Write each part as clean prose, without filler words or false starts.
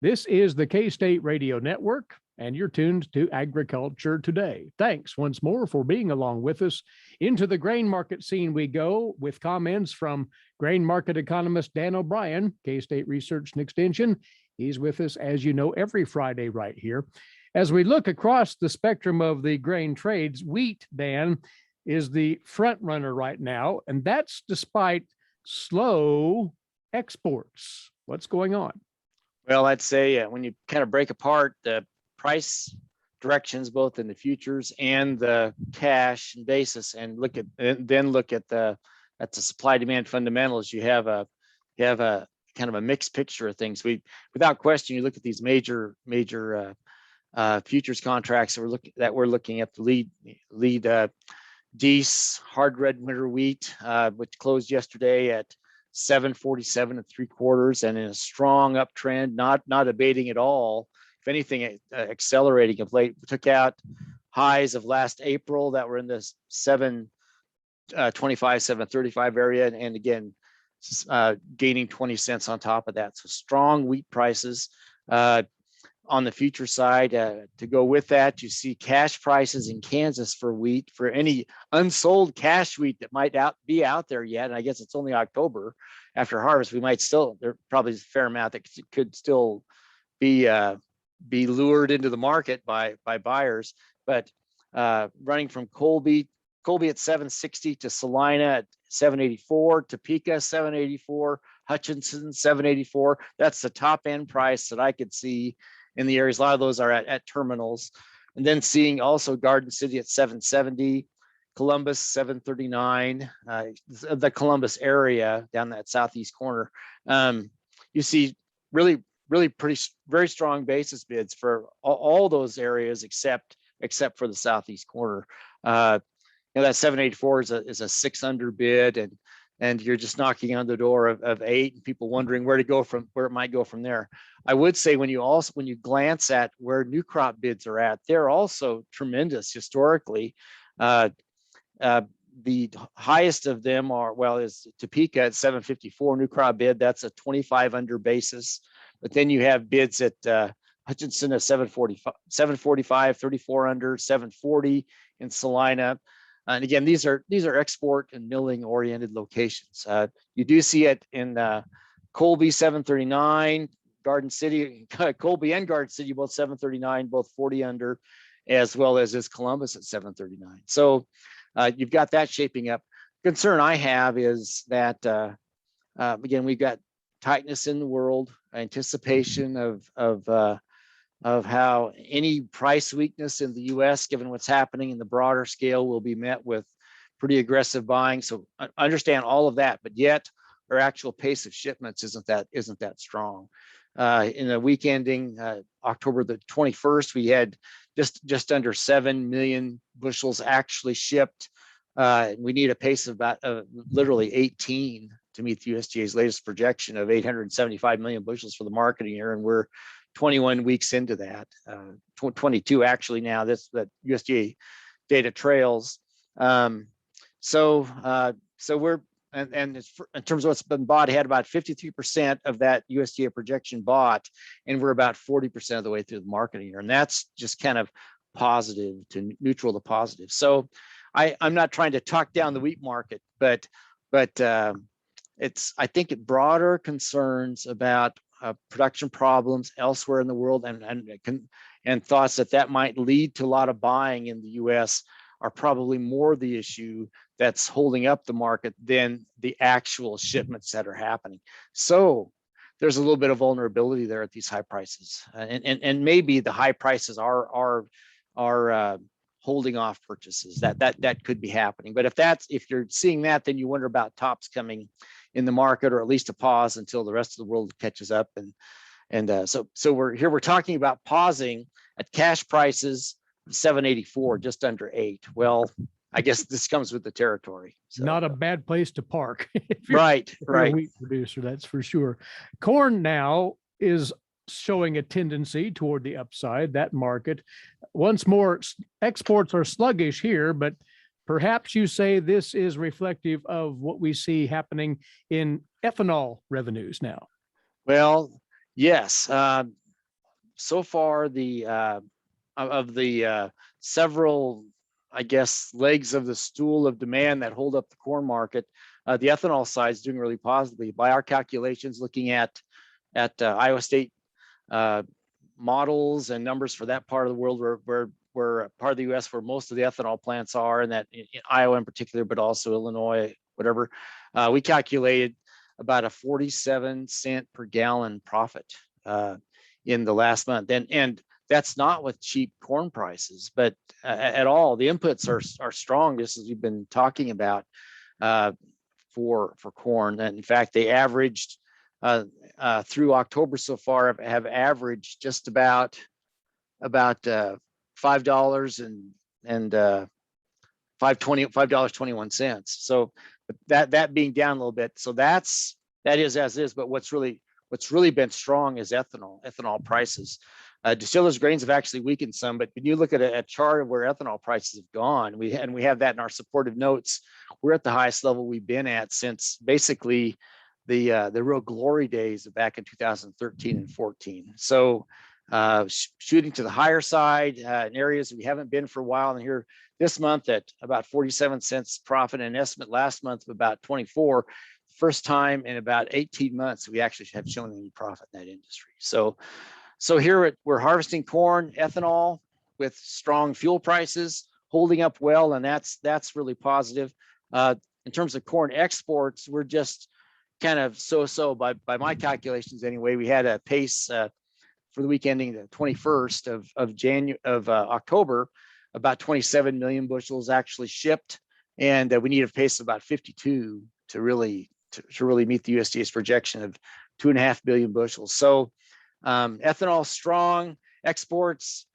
This is the K-State Radio Network, and you're tuned to Agriculture Today. Thanks once more for being along with us. Into the grain market scene we go with comments from grain market economist Dan O'Brien, K-State Research and Extension. He's with us, as you know, every Friday right here. As we look across the spectrum of the grain trades, wheat, Dan, is the front runner right now, and that's despite slow exports. What's going on? Well, I'd say when you kind of break apart the price directions, both in the futures and the cash and basis, and look at the supply demand fundamentals, you have a kind of a mixed picture of things. Without question, you look at these major futures contracts that we're looking at, the lead Dees hard red winter wheat, which closed yesterday at 747 and 3/4, and in a strong uptrend, not abating at all. If anything, accelerating of late. We took out highs of last April that were in the 725, 735 area, and again, gaining 20 cents on top of that. So strong wheat prices. On the future side, to go with that, you see cash prices in Kansas for wheat, for any unsold cash wheat that might be out there yet. And I guess it's only October after harvest. There probably is a fair amount that could still be lured into the market by buyers. But running from Colby at 760 to Salina at 784, Topeka 784, Hutchinson 784. That's the top end price that I could see in the areas. A lot of those are at terminals. And then seeing also Garden City at 770, Columbus 739, the Columbus area down that southeast corner. You see really very strong basis bids for all those areas except for the southeast corner. That 784 is a 6 under bid, and you're just knocking on the door of 8, and people wondering where it might go from there. I would say when you glance at where new crop bids are at, they're also tremendous historically. The highest of them is Topeka at 754 new crop bid. That's a 25 under basis. But then you have bids at Hutchinson at 745, 34 under, 740 in Salina. And again, these are export and milling oriented locations. You do see it in Colby 739, Garden City, Colby and Garden City both 739, both 40 under, as well as is Columbus at 739. So you've got that shaping up. Concern I have is that again, we've got tightness in the world, anticipation of how any price weakness in the U.S., given what's happening in the broader scale, will be met with pretty aggressive buying. So I understand all of that, but yet our actual pace of shipments isn't that strong. In the week ending October the 21st, we had just under 7 million bushels actually shipped. We need a pace of about literally 18 to meet the USDA's latest projection of 875 million bushels for the marketing year, and we're 21 weeks into that, 22 actually now. That USDA data trails. So we're and in terms of what's been bought, it had about 53% of that USDA projection bought, and we're about 40% of the way through the marketing year, and that's just kind of positive to neutral to positive. So I'm not trying to talk down the wheat market, but it's, I think, broader concerns about production problems elsewhere in the world, and thoughts that might lead to a lot of buying in the U.S. are probably more the issue that's holding up the market than the actual shipments that are happening. So there's a little bit of vulnerability there at these high prices, and maybe the high prices are holding off purchases. That could be happening. But if you're seeing that, then you wonder about tops coming in the market, or at least a pause until the rest of the world catches up. So we're talking about pausing at cash prices 784, just under 8. Well, I guess this comes with the territory. So, not a bad place to park. Right. A wheat producer, that's for sure. Corn now is showing a tendency toward the upside. That market, once more, exports are sluggish here, but perhaps you say this is reflective of what we see happening in ethanol revenues now. Well, yes. so far of the several, I guess, legs of the stool of demand that hold up the corn market, the ethanol side is doing really positively. By our calculations, looking at Iowa State models and numbers for that part of the world, where part of the U.S. where most of the ethanol plants are, and that in Iowa in particular, but also Illinois, whatever, we calculated about a 47-cent per gallon profit in the last month, and that's not with cheap corn prices, but at all. The inputs are strong, just as we've been talking about for corn. And in fact, they averaged through October so far have averaged just about $5 and $5.21. So that being down a little bit. So that is as is. But what's really been strong is ethanol prices. Distillers grains have actually weakened some, but when you look at a chart of where ethanol prices have gone, we have that in our supportive notes. We're at the highest level we've been at since basically the real glory days of back in 2013 and 14. So shooting to the higher side in areas we haven't been for a while, and here this month at about 47 cents profit, and an estimate last month of about 24. First time in about 18 months we actually have shown any profit in that industry. So here we're harvesting corn, ethanol with strong fuel prices holding up well, and that's really positive. In terms of corn exports, we're just kind of so by my calculations anyway. We had a pace for the week ending the 21st of October, about 27 million bushels actually shipped, and we need a pace of about 52 to really meet the USDA's projection of 2.5 billion bushels. So ethanol strong, exports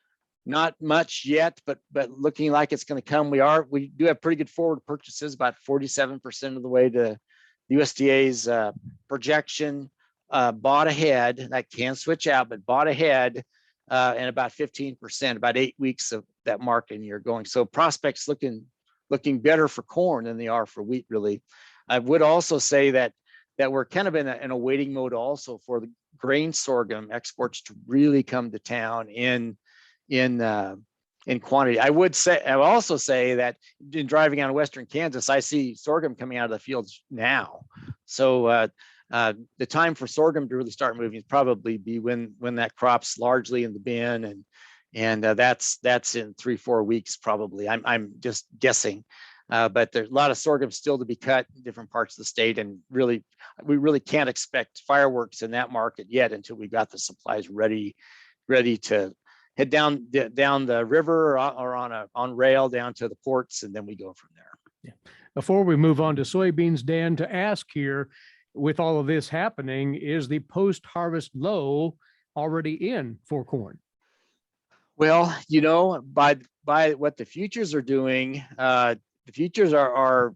not much yet, but looking like it's going to come. We do have pretty good forward purchases, about 47% of the way to the USDA's projection. Bought ahead, that can switch out, but bought ahead, and about 15%, about 8 weeks of that marketing year going. So prospects looking better for corn than they are for wheat, really. I would also say that we're kind of in a waiting mode also for the grain sorghum exports to really come to town in quantity. I would also say that in driving out of Western Kansas, I see sorghum coming out of the fields now. So the time for sorghum to really start moving is probably be when that crop's largely in the bin, and that's in 3-4 weeks probably. I'm just guessing. But there's a lot of sorghum still to be cut in different parts of the state, and we really can't expect fireworks in that market yet until we got the supplies ready to head down the river or on rail down to the ports, and then we go from there. Yeah. Before we move on to soybeans, Dan, to ask here, with all of this happening, is the post-harvest low already in for corn? Well, by what the futures are doing, the futures are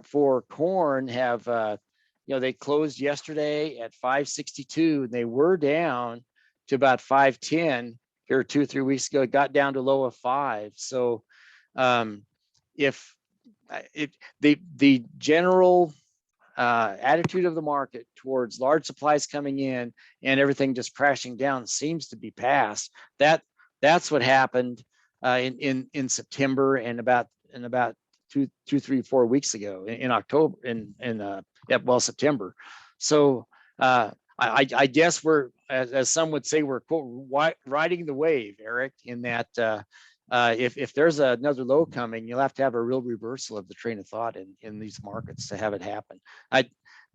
for corn have, they closed yesterday at 562, and they were down to about 510 here 2-3 weeks ago. It got down to low of 5. So if the general attitude of the market towards large supplies coming in and everything just crashing down seems to be past, that's what happened in September and about 2-3-4 weeks ago in October September. So I guess we're, as some would say, we're quote riding the wave, Eric, in that if there's another low coming, you'll have to have a real reversal of the train of thought in these markets to have it happen.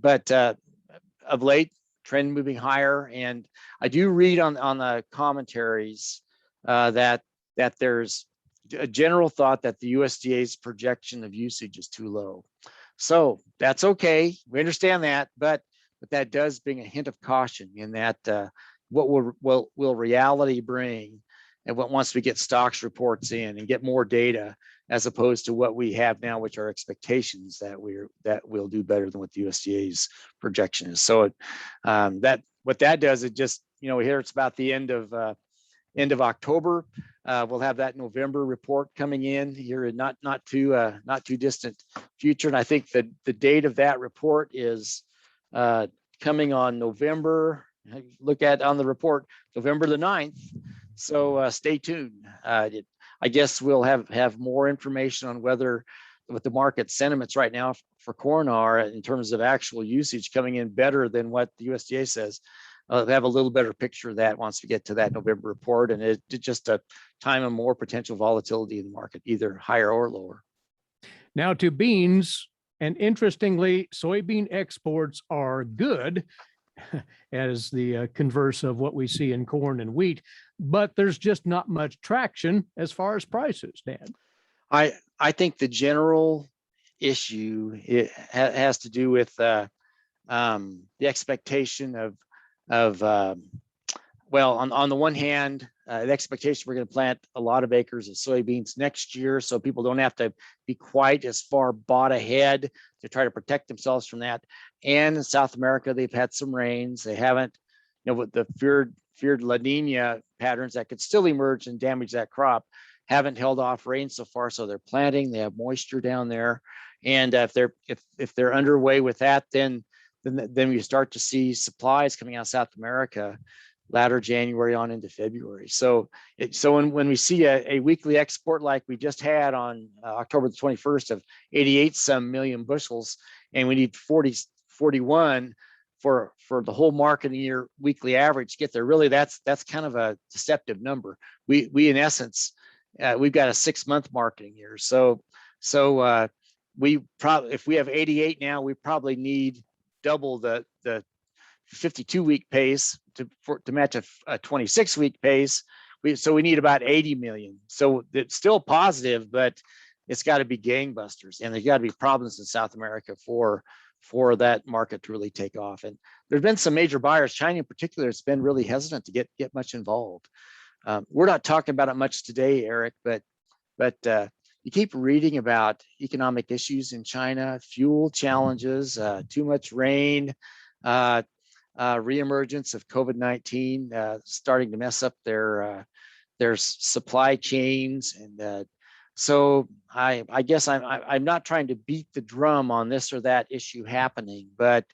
But of late, trend moving higher, and I do read on the commentaries that there's a general thought that the USDA's projection of usage is too low. So that's okay. We understand that, but that does bring a hint of caution in that what will reality bring, and once we get stocks reports in and get more data, as opposed to what we have now, which are expectations that we'll do better than what the USDA's projection is. So what that does, it just, here it's about the end of October. We'll have that November report coming in here in not too distant future, and I think that the date of that report is coming on November look at on the report November the 9th. So stay tuned. I guess we'll have more information on what the market sentiments right now for corn are in terms of actual usage coming in better than what the USDA says. They have a little better picture of that once we get to that November report, and it's just a time of more potential volatility in the market, either higher or lower. Now to beans, and interestingly, soybean exports are good, as the converse of what we see in corn and wheat, but there's just not much traction as far as prices, Dan. I think the general issue has to do with the expectation of well, on the one hand, the expectation we're going to plant a lot of acres of soybeans next year, so people don't have to be quite as far bought ahead to try to protect themselves from that. And in South America, they've had some rains. They haven't, with the feared La Nina patterns that could still emerge and damage that crop, haven't held off rain so far. So they're planting. They have moisture down there, and if they're underway with that, then we start to see supplies coming out of South America latter January on into February. So when we see a weekly export like we just had on October the 21st of 88 some million bushels, and we need 41 for the whole marketing year weekly average to get there, really that's kind of a deceptive number. We in essence, we've got a 6-month marketing year. So we probably, if we have 88 now, we probably need double the 52-week pace to match a 26-week pace. So we need about 80 million. So it's still positive, but it's got to be gangbusters, and there's got to be problems in South America for that market to really take off. And there's been some major buyers, China in particular, has been really hesitant to get much involved. We're not talking about it much today, Eric, but you keep reading about economic issues in China, fuel challenges, too much rain, reemergence of COVID-19 starting to mess up their supply chains. And so I guess I'm not trying to beat the drum on this or that issue happening, but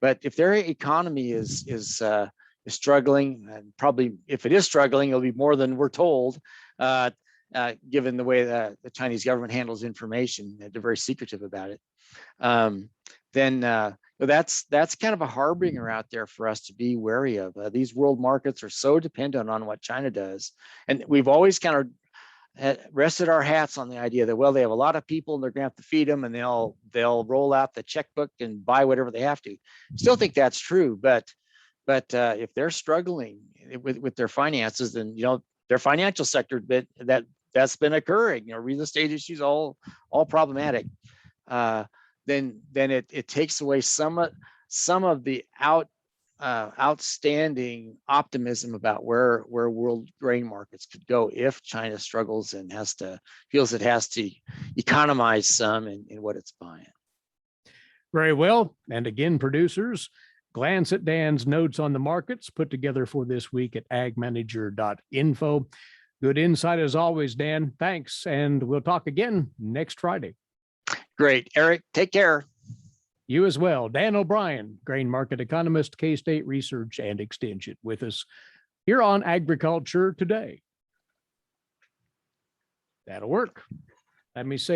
if their economy is struggling, and probably if it is struggling, it'll be more than we're told, given the way that the Chinese government handles information. They're very secretive about it. Then that's kind of a harbinger out there for us to be wary of. These world markets are so dependent on what China does, and we've always kind of rested our hats on the idea that, well, they have a lot of people and they're going to have to feed them, and they'll roll out the checkbook and buy whatever they have to. Still think that's true, but if they're struggling with their finances, then their financial sector that's been occurring, real estate issues, all problematic. Then it takes away some of the outstanding optimism about where world grain markets could go if China struggles and feels it has to economize some in what it's buying. Very well. And again, producers, glance at Dan's notes on the markets put together for this week at agmanager.info. Good insight as always, Dan. Thanks. And we'll talk again next Friday. Great. Eric, take care. You as well. Dan O'Brien, grain market economist, K-State Research and Extension, with us here on Agriculture Today. That'll work. Let me say